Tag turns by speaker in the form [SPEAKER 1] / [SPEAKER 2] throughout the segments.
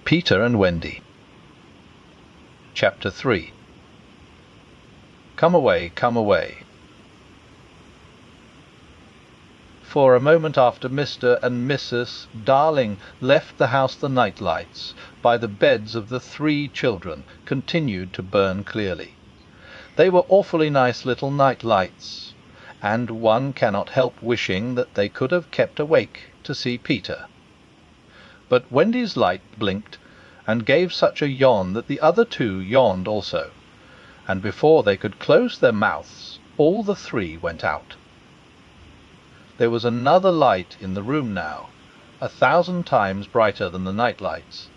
[SPEAKER 1] Peter and Wendy. Chapter 3. Come away, come away. For a moment after Mr. and Mrs. Darling left the house, the night lights by the beds of the 3 children continued to burn clearly. They were awfully nice little night lights, and one cannot help wishing that they could have kept awake to see Peter. But Wendy's light blinked and gave such a yawn that the other 2 yawned also, and before they could close their mouths all the 3 went out. There was another light in the room now, 1,000 times brighter than the night lights,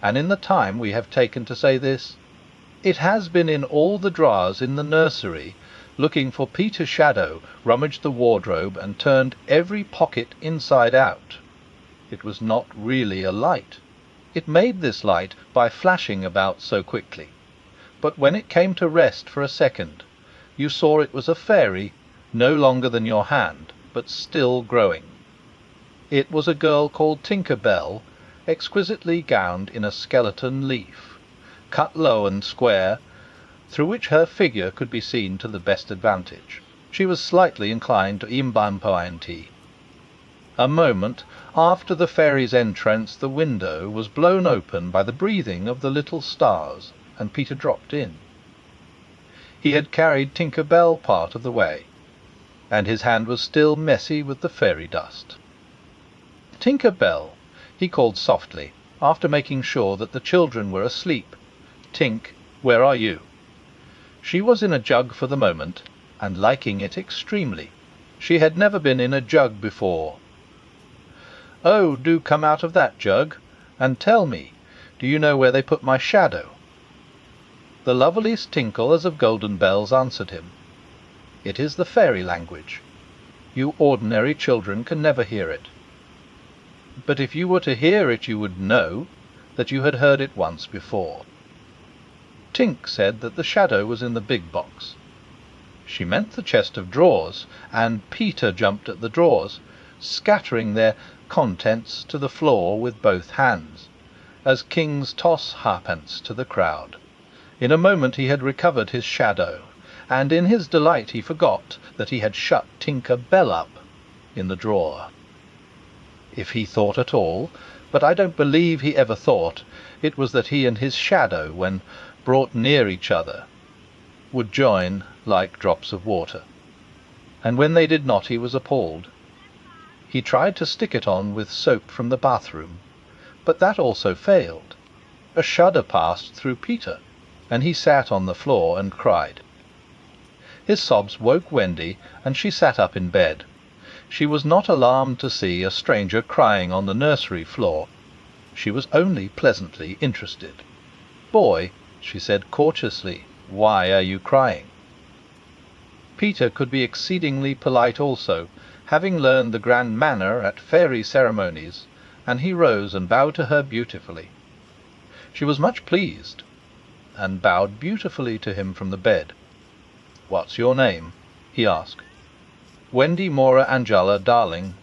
[SPEAKER 1] and in the time we have taken to say this, it has been in all the drawers in the nursery, looking for Peter's shadow, rummaged the wardrobe and turned every pocket inside out. It was not really a light. It made this light by flashing about so quickly, but when it came to rest for a second, you saw it was a fairy, no longer than your hand, but still growing. It was a girl called Tinker Bell, exquisitely gowned in a skeleton leaf, cut low and square, through which her figure could be seen to the best advantage. She was slightly inclined to imbanpoanti. A moment after the fairy's entrance, the window was blown open by the breathing of the little stars, and Peter dropped in. He had carried Tinker Bell part of the way, and his hand was still messy with the fairy dust. Tinker Bell, he called softly, after making sure that the children were asleep. Tink, where are you? She was in a jug for the moment, and liking it extremely. She had never been in a jug before. Oh, do come out of that jug, and tell me, do you know where they put my shadow? The loveliest tinkle as of golden bells answered him. It is the fairy language. You ordinary children can never hear it. But if you were to hear it, you would know that you had heard it once before. Tink said that the shadow was in the big box. She meant the chest of drawers, and Peter jumped at the drawers, scattering their contents to the floor with both hands, as kings toss halfpence to the crowd. In a moment he had recovered his shadow, and in his delight he forgot that he had shut Tinker Bell up in the drawer. If he thought at all, but I don't believe he ever thought, it was that he and his shadow, when brought near each other, would join like drops of water. And when they did not, he was appalled. He tried to stick it on with soap from the bathroom, but that also failed. A shudder passed through Peter, and he sat on the floor and cried. His sobs woke Wendy, and she sat up in bed. She was not alarmed to see a stranger crying on the nursery floor. She was only pleasantly interested. "Boy," she said cautiously, "why are you crying?" Peter could be exceedingly polite also, having learned the grand manner at fairy ceremonies, and he rose and bowed to her beautifully. She was much pleased, and bowed beautifully to him from the bed. "What's your name?" he asked. "Wendy Mora Angela Darling,"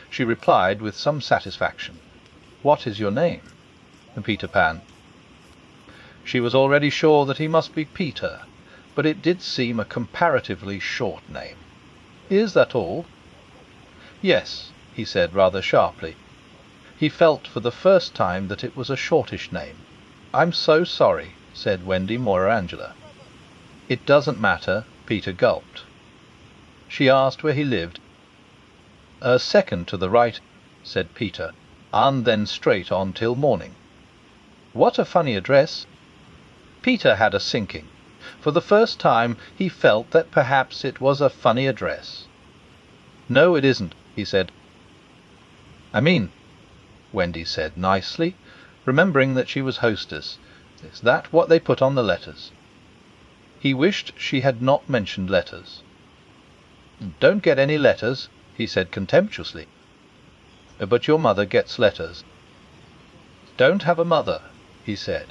[SPEAKER 1] she replied with some satisfaction. "What is your name?" "Peter Pan." She was already sure that he must be Peter, but it did seem a comparatively short name. "Is that all?" "Yes," he said rather sharply. He felt for the first time that it was a shortish name. "I'm so sorry," said Wendy Mora Angela. "It doesn't matter," Peter gulped. She asked where he lived. "A second to the right," said Peter, "and then straight on till morning." "What a funny address!" Peter had a sinking. For the first time he felt that perhaps it was a funny address. "No, it isn't," he said. "I mean," Wendy said nicely, remembering that she was hostess, "is that what they put on the letters?" He wished she had not mentioned letters. "Don't get any letters," he said contemptuously. "But your mother gets letters." "Don't have a mother," he said.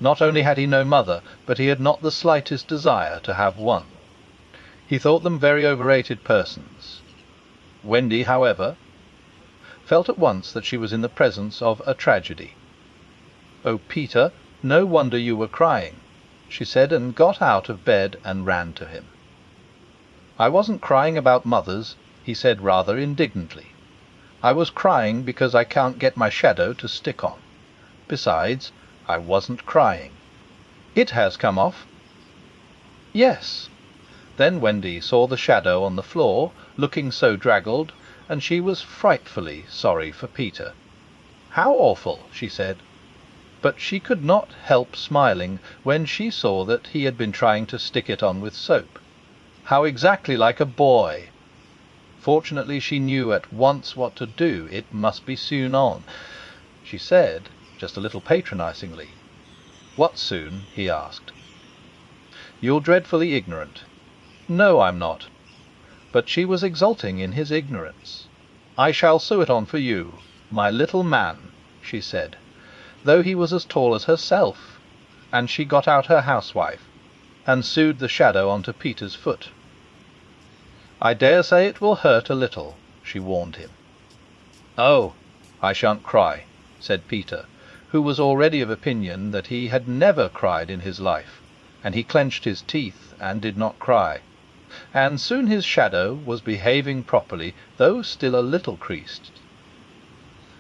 [SPEAKER 1] Not only had he no mother, but he had not the slightest desire to have one. He thought them very overrated persons. Wendy, however, felt at once that she was in the presence of a tragedy. "Oh, Peter, no wonder you were crying," she said, and got out of bed and ran to him. "I wasn't crying about mothers," he said rather indignantly. "I was crying because I can't get my shadow to stick on. Besides, I wasn't crying. It has come off." "Yes." Then Wendy saw the shadow on the floor, looking so draggled, and she was frightfully sorry for Peter. "How awful!" she said. But she could not help smiling when she saw that he had been trying to stick it on with soap. How exactly like a boy! Fortunately she knew at once what to do. It must be soon on. She said, just a little patronizingly. "What soon?" he asked. "You're dreadfully ignorant." "No, I'm not." But she was exulting in his ignorance. "I shall sew it on for you, my little man," she said, though he was as tall as herself, and she got out her housewife, and sewed the shadow onto Peter's foot. "I dare say it will hurt a little," she warned him. "Oh, I shan't cry," said Peter, who was already of opinion that he had never cried in his life, and he clenched his teeth and did not cry. And soon his shadow was behaving properly, though still a little creased.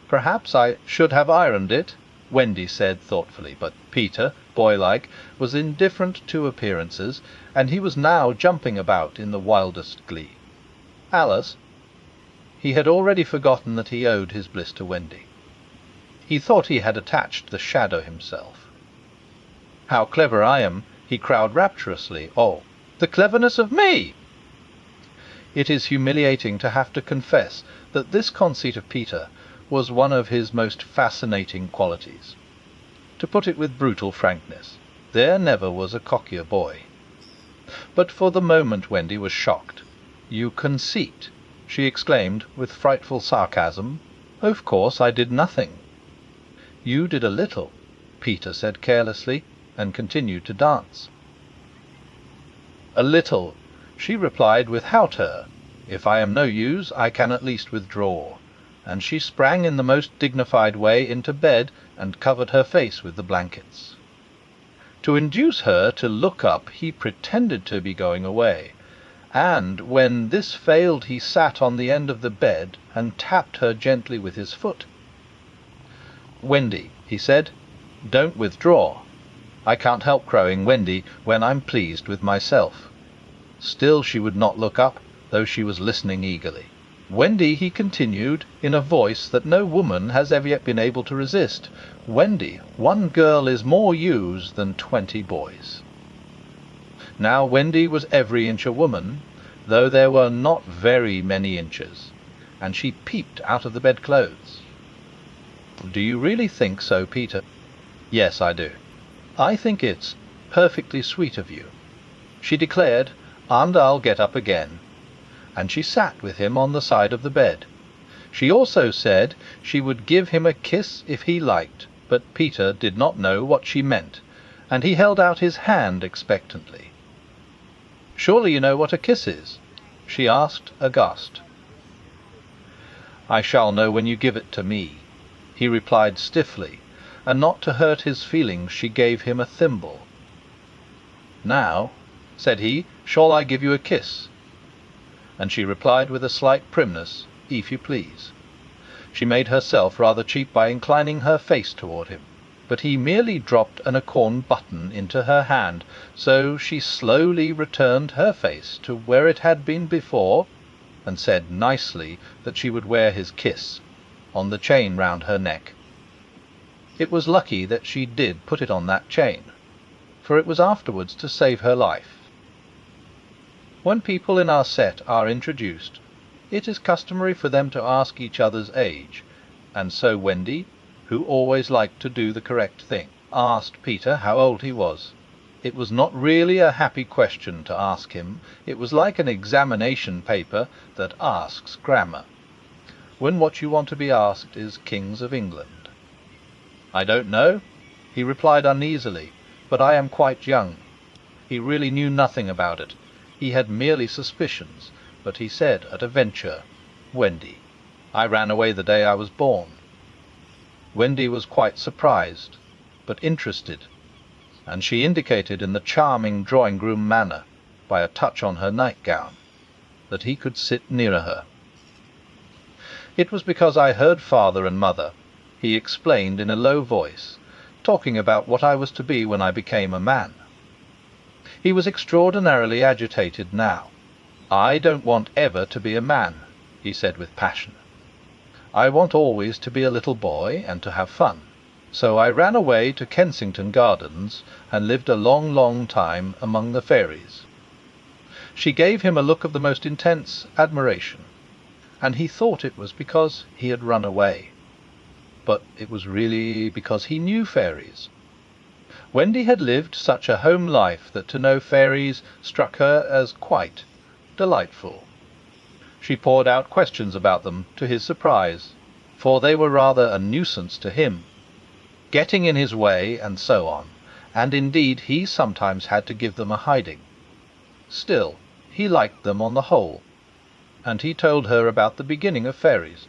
[SPEAKER 1] "Perhaps I should have ironed it," Wendy said thoughtfully, but Peter, boylike, was indifferent to appearances, and he was now jumping about in the wildest glee. "Alice—" He had already forgotten that he owed his bliss to Wendy. He thought he had attached the shadow himself. "How clever I am!" he cried rapturously. "Oh, the cleverness of me!" It is humiliating to have to confess that this conceit of Peter was one of his most fascinating qualities. To put it with brutal frankness, there never was a cockier boy. But for the moment Wendy was shocked. "You conceit!" she exclaimed with frightful sarcasm. "Of course I did nothing." "You did a little," Peter said carelessly, and continued to dance. "A little," she replied with hauteur. "If I am no use, I can at least withdraw." And she sprang in the most dignified way into bed and covered her face with the blankets. To induce her to look up, he pretended to be going away, and when this failed he sat on the end of the bed and tapped her gently with his foot. "Wendy," he said, "don't withdraw. I can't help crowing Wendy when I'm pleased with myself." Still she would not look up, though she was listening eagerly. "Wendy," he continued, in a voice that no woman has ever yet been able to resist, "Wendy, one girl is more use than 20 boys." Now Wendy was every inch a woman, though there were not very many inches, and she peeped out of the bedclothes. "Do you really think so, Peter?" "Yes, I do. I think it's perfectly sweet of you," she declared, "and I'll get up again." And she sat with him on the side of the bed. She also said she would give him a kiss if he liked, but Peter did not know what she meant, and he held out his hand expectantly. "Surely you know what a kiss is?" she asked, aghast. "I shall know when you give it to me," he replied stiffly, and not to hurt his feelings she gave him a thimble. "Now," said he, "shall I give you a kiss?" And she replied with a slight primness, "If you please." She made herself rather cheap by inclining her face toward him, but he merely dropped an acorn button into her hand, so she slowly returned her face to where it had been before, and said nicely that she would wear his kiss on the chain round her neck. It was lucky that she did put it on that chain, for it was afterwards to save her life. When people in our set are introduced, it is customary for them to ask each other's age, and so Wendy, who always liked to do the correct thing, asked Peter how old he was. It was not really a happy question to ask him. It was like an examination paper that asks grammar, when what you want to be asked is Kings of England. "I don't know," he replied uneasily, "but I am quite young." He really knew nothing about it. He had merely suspicions, but he said at a venture, "Wendy. I ran away the day I was born." Wendy was quite surprised. but interested, and she indicated in the charming drawing-room manner, by a touch on her nightgown, that he could sit nearer her. It was because I heard father and mother, he explained in a low voice, talking about what I was to be when I became a man. He was extraordinarily agitated now. "I don't want ever to be a man," he said with passion. "I want always to be a little boy and to have fun. So I ran away to Kensington Gardens and lived a long, long time among the fairies." She gave him a look of the most intense admiration, and he thought it was because he had run away. But it was really because he knew fairies. Wendy had lived such a home life that to know fairies struck her as quite delightful. She poured out questions about them, to his surprise, for they were rather a nuisance to him, getting in his way and so on, and indeed he sometimes had to give them a hiding. Still, he liked them on the whole, and he told her about the beginning of fairies.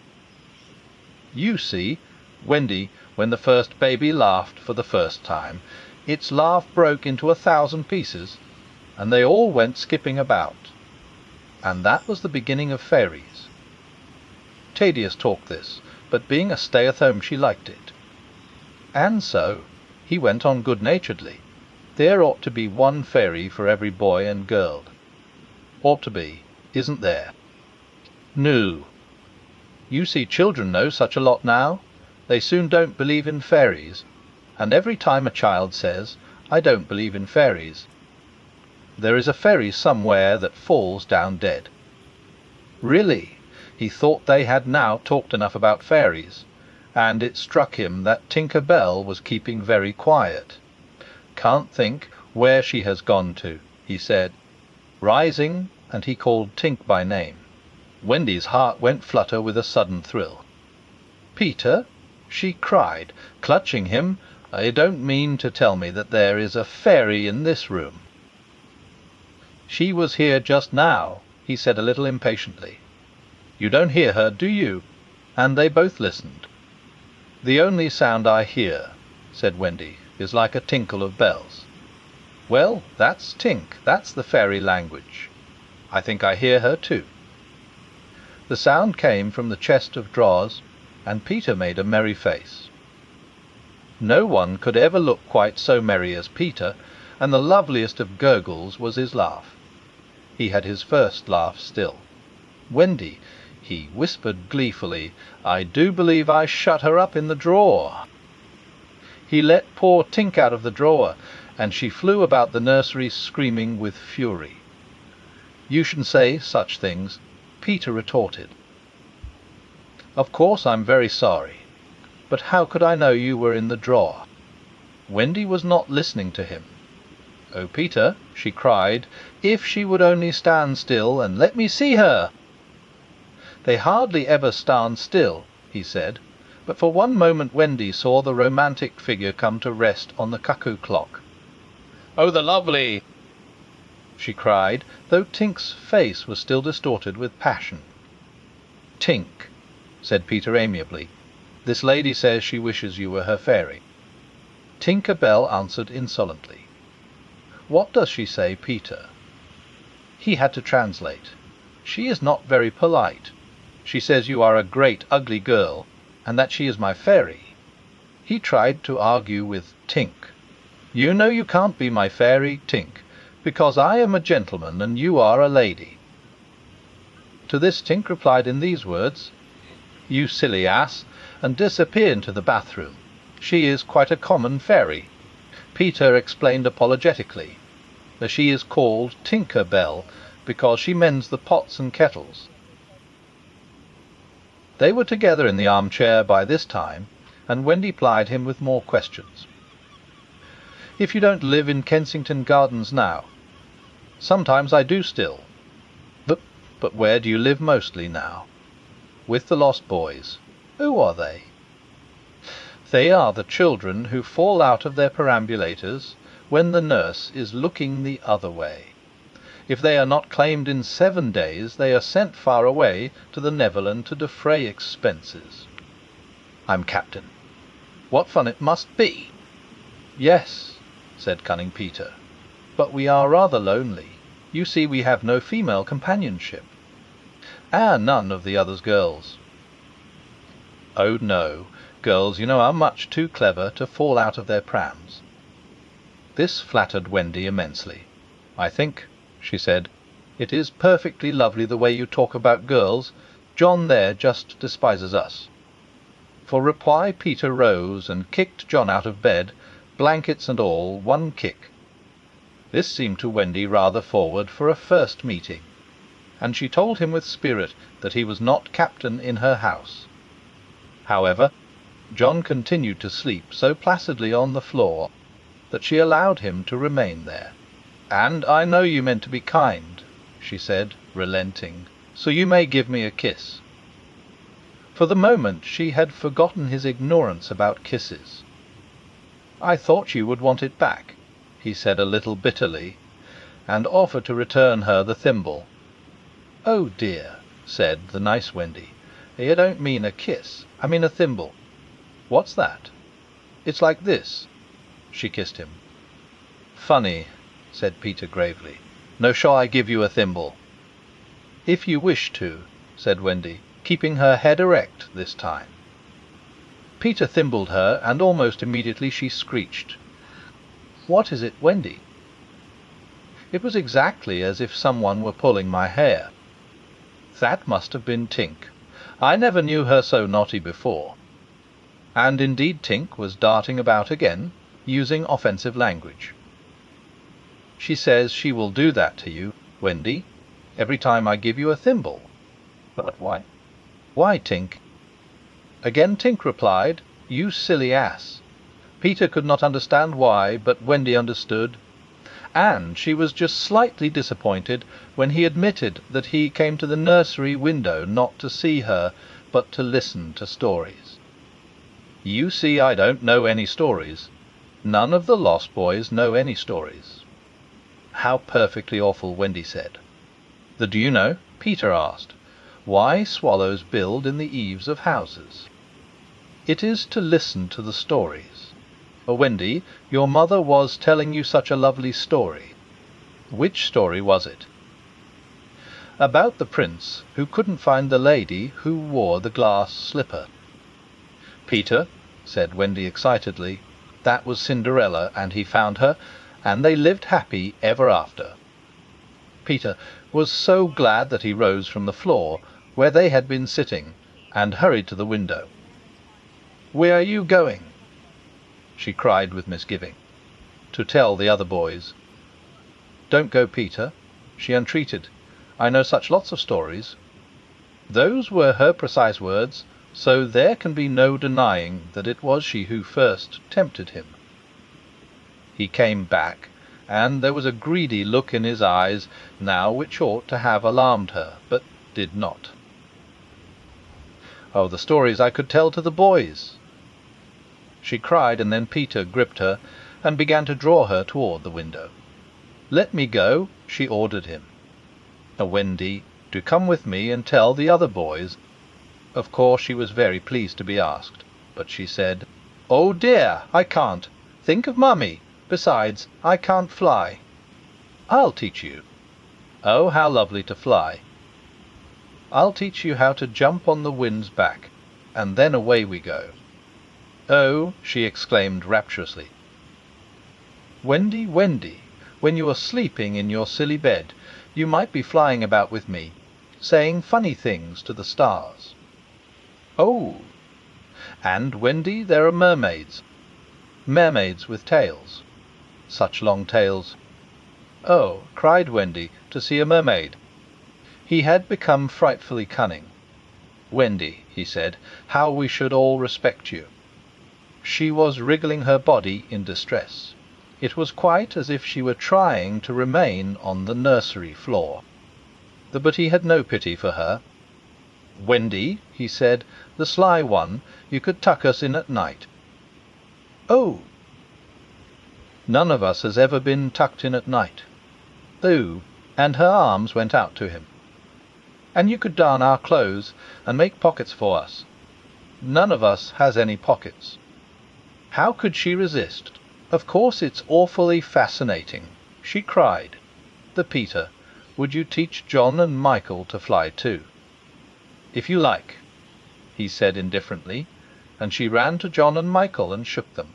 [SPEAKER 1] "You see, Wendy, when the first baby laughed for the first time, its laugh broke into 1,000 pieces, and they all went skipping about. And that was the beginning of fairies." Tedious talk this, but being a stay-at-home she liked it. "And so," he went on good-naturedly, "there ought to be one fairy for every boy and girl. Ought to be, isn't there?" "No. You see children know such a lot now. They soon don't believe in fairies, and every time a child says, 'I don't believe in fairies,' there is a fairy somewhere that falls down dead." Really, he thought they had now talked enough about fairies, and it struck him that Tinker Bell was keeping very quiet. "Can't think where she has gone to," he said, rising, and he called Tink by name. Wendy's heart went flutter with a sudden thrill. "Peter," she cried, clutching him, "I don't mean to tell me that there is a fairy in this room." "She was here just now," he said a little impatiently. "You don't hear her, do you?" And they both listened. "The only sound I hear," said Wendy, "is like a tinkle of bells." "Well, that's Tink, that's the fairy language. I think I hear her too." The sound came from the chest of drawers, and Peter made a merry face. No one could ever look quite so merry as Peter, and the loveliest of gurgles was his laugh. He had his first laugh still. "Wendy," he whispered gleefully, "I do believe I shut her up in the drawer." He let poor Tink out of the drawer, and she flew about the nursery screaming with fury. "You shouldn't say such things," Peter retorted. "Of course I'm very sorry, but how could I know you were in the drawer?" Wendy was not listening to him. "Oh, Peter," she cried, "if she would only stand still and let me see her!" "They hardly ever stand still," he said, but for one moment Wendy saw the romantic figure come to rest on the cuckoo clock. "Oh, the lovely!" she cried, though Tink's face was still distorted with passion. "Tink," said Peter amiably, "this lady says she wishes you were her fairy." Tinker Bell answered insolently. "What does she say, Peter?" He had to translate. "She is not very polite. She says you are a great ugly girl, and that she is my fairy." He tried to argue with Tink. "You know you can't be my fairy, Tink, because I am a gentleman and you are a lady." To this Tink replied in these words, "You silly ass," and disappeared into the bathroom. "She is quite a common fairy." Peter explained apologetically that she is called Tinker Bell because she mends the pots and kettles. They were together in the armchair by this time, and Wendy plied him with more questions. "If you don't live in Kensington Gardens now?" "Sometimes I do still." But where do you live mostly now?" "With the lost boys." "Who are they?" "They are the children who fall out of their perambulators when the nurse is looking the other way. If they are not claimed in 7 days, they are sent far away to the Neverland to defray expenses. I'm captain. What fun it must be!" "Yes," said cunning Peter, "but we are rather lonely. You see, we have no female companionship." "And none of the others girls." "Oh, no. Girls, you know, are much too clever to fall out of their prams." This flattered Wendy immensely. "I think," she said, "it is perfectly lovely the way you talk about girls. John there just despises us." For reply Peter rose and kicked John out of bed, blankets and all, one kick. This seemed to Wendy rather forward for a first meeting, and she told him with spirit that he was not captain in her house. However, John continued to sleep so placidly on the floor that she allowed him to remain there. "And I know you meant to be kind," she said, relenting, "so you may give me a kiss." For the moment she had forgotten his ignorance about kisses. "I thought you would want it back," he said a little bitterly, and offered to return her the thimble. "Oh dear," said the nice Wendy, "you don't mean a kiss. I mean a thimble. What's that? It's like this." She kissed him. "Funny," said Peter gravely. "No, shall I give you a thimble?" "If you wish to," said Wendy, keeping her head erect this time. Peter thimbled her, and almost immediately she screeched. "What is it, Wendy?" It was exactly as if someone were pulling my hair. That must have been Tink. I never knew her so naughty before. And indeed Tink was darting about again, using offensive language. "She says she will do that to you, Wendy, every time I give you a thimble." "But why?" "Why, Tink?" Again Tink replied, "You silly ass." Peter could not understand why, but Wendy understood. And she was just slightly disappointed when he admitted that he came to the nursery window not to see her, but to listen to stories. "You see, I don't know any stories. None of the Lost Boys know any stories." "How perfectly awful," Wendy said. "The do you know?" Peter asked. "Why swallows build in the eaves of houses? It is to listen to the stories. Oh, Wendy, your mother was telling you such a lovely story." "Which story was it?" "About the prince who couldn't find the lady who wore the glass slipper." "Peter," said Wendy excitedly, "that was Cinderella, and he found her, and they lived happy ever after." Peter was so glad that he rose from the floor, where they had been sitting, and hurried to the window. "Where are you going?" she cried with misgiving. "To tell the other boys." "Don't go, Peter," she entreated. "I know such lots of stories." Those were her precise words, so there can be no denying that it was she who first tempted him. He came back, and there was a greedy look in his eyes now which ought to have alarmed her, but did not. "Oh, the stories I could tell to the boys!" she cried, and then Peter gripped her and began to draw her toward the window. "Let me go," she ordered him. "Wendy, do come with me and tell the other boys." Of course she was very pleased to be asked, but she said, "Oh dear, I can't. Think of Mummy. Besides, I can't fly." "I'll teach you." "Oh, how lovely to fly." "I'll teach you how to jump on the wind's back, and then away we go." "Oh," she exclaimed rapturously. "Wendy, Wendy, when you are sleeping in your silly bed, you might be flying about with me, saying funny things to the stars." "Oh!" "And, Wendy, there are mermaids. Mermaids with tails. Such long tails." "Oh," cried Wendy, "to see a mermaid." He had become frightfully cunning. "Wendy," he said, "how we should all respect you." She was wriggling her body in distress. It was quite as if she were trying to remain on the nursery floor. But he had no pity for her. "Wendy," he said, "the sly one, you could tuck us in at night." "Oh!" "None of us has ever been tucked in at night." "Oh!" And her arms went out to him. "And you could darn our clothes and make pockets for us." "None of us has any pockets." How could she resist? Of course it's awfully fascinating. She cried. The Peter, would you teach John and Michael to fly too? If you like, he said indifferently, and she ran to John and Michael and shook them.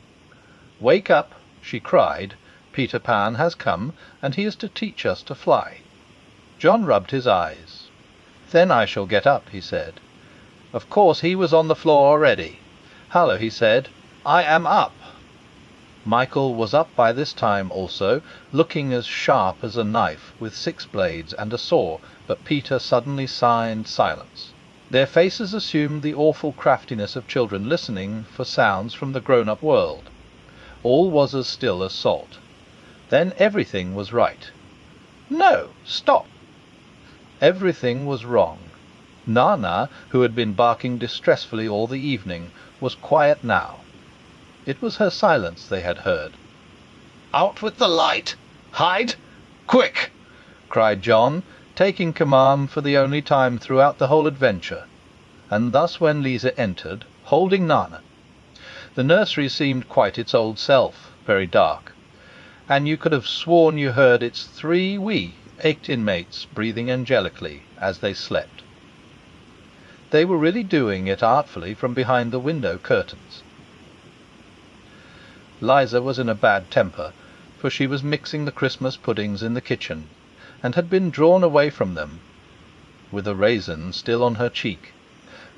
[SPEAKER 1] Wake up, she cried. Peter Pan has come, and he is to teach us to fly. John rubbed his eyes. Then I shall get up, he said. Of course he was on the floor already. Hallo, he said, I am up. Michael was up by this time also, looking as sharp as a knife, with 6 blades and a saw, but Peter suddenly signed silence. Their faces assumed the awful craftiness of children listening for sounds from the grown-up world. All was as still as salt. Then everything was right. No, stop! Everything was wrong. Nana, who had been barking distressfully all the evening, was quiet now. It was her silence they had heard. Out with the light! Hide! Quick! Cried John, taking command for the only time throughout the whole adventure. And thus when Lisa entered, holding Nana. The nursery seemed quite its old self, very dark, and you could have sworn you heard its 3 wee 8 inmates breathing angelically as they slept. They were really doing it artfully from behind the window curtains. Liza was in a bad temper, for she was mixing the Christmas puddings in the kitchen, and had been drawn away from them, with a raisin still on her cheek,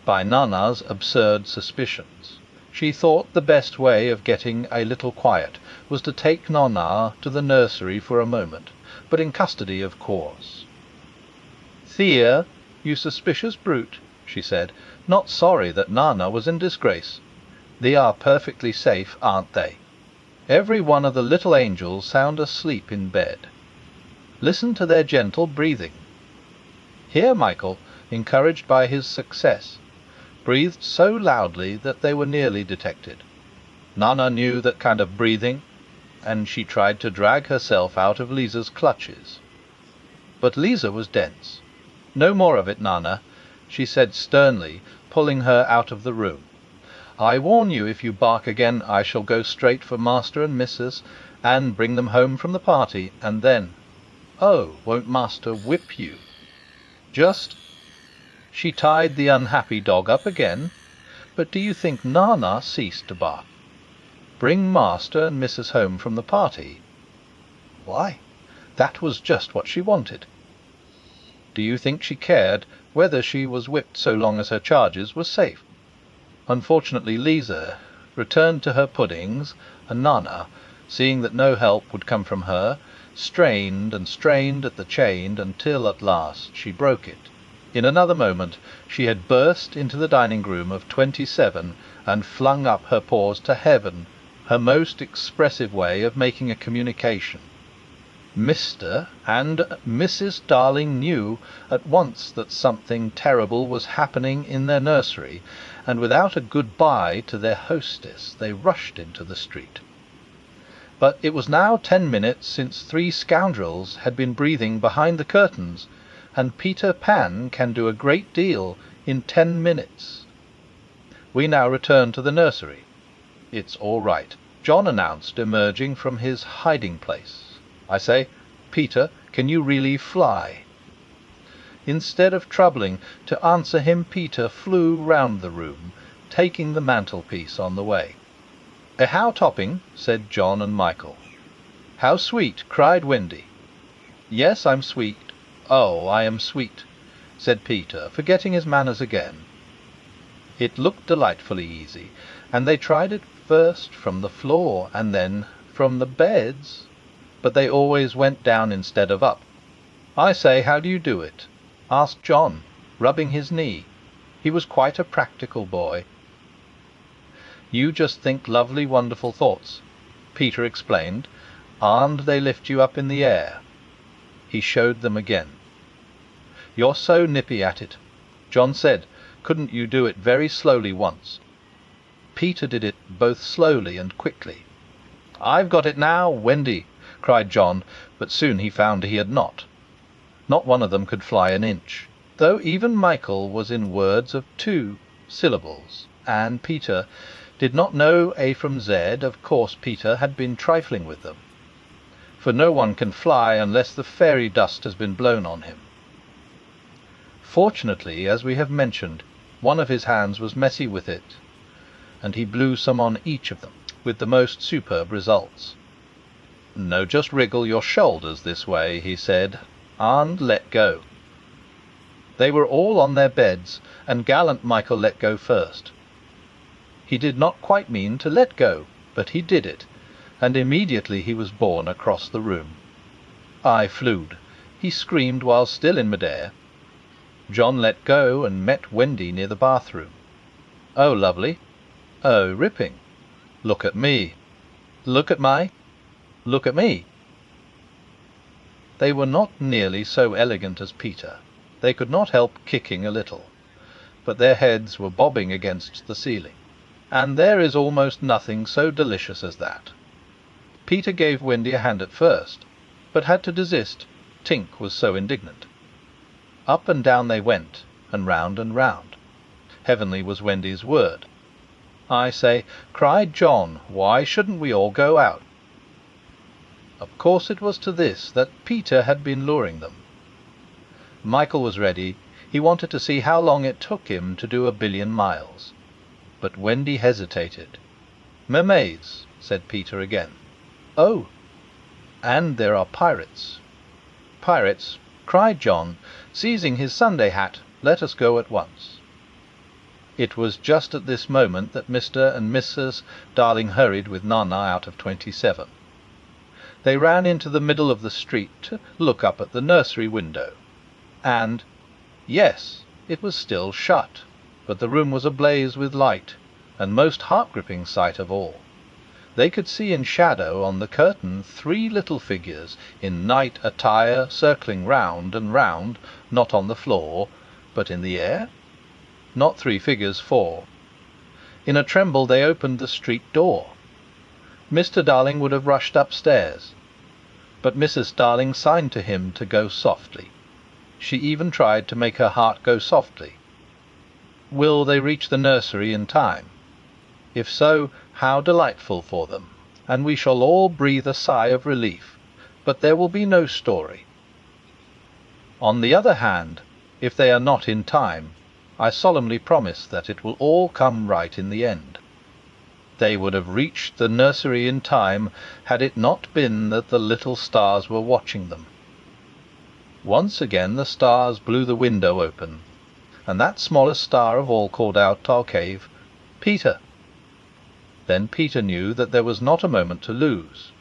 [SPEAKER 1] by Nana's absurd suspicions. She thought the best way of getting a little quiet was to take Nana to the nursery for a moment, but in custody, of course. Thea, you suspicious brute, she said, not sorry that Nana was in disgrace. They are perfectly safe, aren't they? Every one of the little angels sound asleep in bed. Listen to their gentle breathing. Here Michael, encouraged by his success, breathed so loudly that they were nearly detected. Nana knew that kind of breathing, and she tried to drag herself out of Lisa's clutches. But Lisa was dense. No more of it, Nana, she said sternly, pulling her out of the room. I warn you, if you bark again, I shall go straight for Master and Missus, and bring them home from the party, and then... Oh, won't Master whip you? Just... She tied the unhappy dog up again, but do you think Nana ceased to bark? Bring Master and Missus home from the party? Why, that was just what she wanted. Do you think she cared whether she was whipped so long as her charges were safe? Unfortunately, Lisa returned to her puddings, and Nana, seeing that no help would come from her, strained and strained at the chain until at last she broke it. In another moment she had burst into the dining-room of 27 and flung up her paws to heaven, her most expressive way of making a communication. Mr. and Mrs. Darling knew at once that something terrible was happening in their nursery, and without a good-bye to their hostess they rushed into the street. But it was now 10 minutes since 3 scoundrels had been breathing behind the curtains, and Peter Pan can do a great deal in 10 minutes. We now return to the nursery. It's all right, John announced, emerging from his hiding-place. I say, Peter, can you really fly? Instead of troubling to answer him, Peter flew round the room, taking the mantelpiece on the way. How topping, said John and Michael. How sweet, cried Wendy. Yes, I'm sweet. Oh, I am sweet, said Peter, forgetting his manners again. It looked delightfully easy, and they tried it first from the floor and then from the beds, but they always went down instead of up. I say, how do you do it? Asked John, rubbing his knee. He was quite a practical boy. You just think lovely, wonderful thoughts, Peter explained, and they lift you up in the air. He showed them again. You're so nippy at it. John said, couldn't you do it very slowly once? Peter did it both slowly and quickly. I've got it now, Wendy, cried John, but soon he found he had not. Not one of them could fly an inch, though even Michael was in words of 2 syllables, and Peter, Did not know A from Z, of course Peter had been trifling with them, for no one can fly unless the fairy dust has been blown on him. Fortunately, as we have mentioned, one of his hands was messy with it, and he blew some on each of them, with the most superb results. "No, just wriggle your shoulders this way," he said, "and let go." They were all on their beds, and gallant Michael let go first. He did not quite mean to let go, but he did it, and immediately he was borne across the room. I flew. He screamed while still in midair. John let go and met Wendy near the bathroom. "Oh, lovely. Oh, ripping. Look at me. Look at Look at me." They were not nearly so elegant as Peter. They could not help kicking a little, but their heads were bobbing against the ceiling. And there is almost nothing so delicious as that. Peter gave Wendy a hand at first, but had to desist, Tink was so indignant. Up and down they went, and round and round. Heavenly was Wendy's word. I say, cried John, why shouldn't we all go out? Of course it was to this that Peter had been luring them. Michael was ready. He wanted to see how long it took him to do 1,000,000,000 miles. But Wendy hesitated. "Mermaids," said Peter again. "Oh, and there are pirates." "Pirates," cried John, seizing his Sunday hat. "Let us go at once." It was just at this moment that Mr. and Mrs. Darling hurried with Nana out of 27. They ran into the middle of the street to look up at the nursery window. And, yes, it was still shut, but the room was ablaze with light, and most heart-gripping sight of all. They could see in shadow on the curtain 3 little figures in night attire circling round and round, not on the floor, but in the air. Not 3 figures, 4. In a tremble they opened the street door. Mr. Darling would have rushed upstairs, but Mrs. Darling signed to him to go softly. She even tried to make her heart go softly. Will they reach the nursery in time? If so, how delightful for them, and we shall all breathe a sigh of relief, but there will be no story. On the other hand, if they are not in time, I solemnly promise that it will all come right in the end. They would have reached the nursery in time had it not been that the little stars were watching them. Once again the stars blew the window open, and that smallest star of all called out to our cave, "Peter!" Then Peter knew that there was not a moment to lose.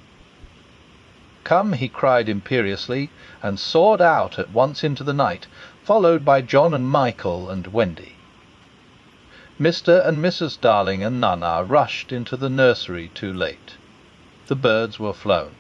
[SPEAKER 1] "Come," he cried imperiously, and soared out at once into the night, followed by John and Michael and Wendy. Mr. and Mrs. Darling and Nana rushed into the nursery too late. The birds were flown.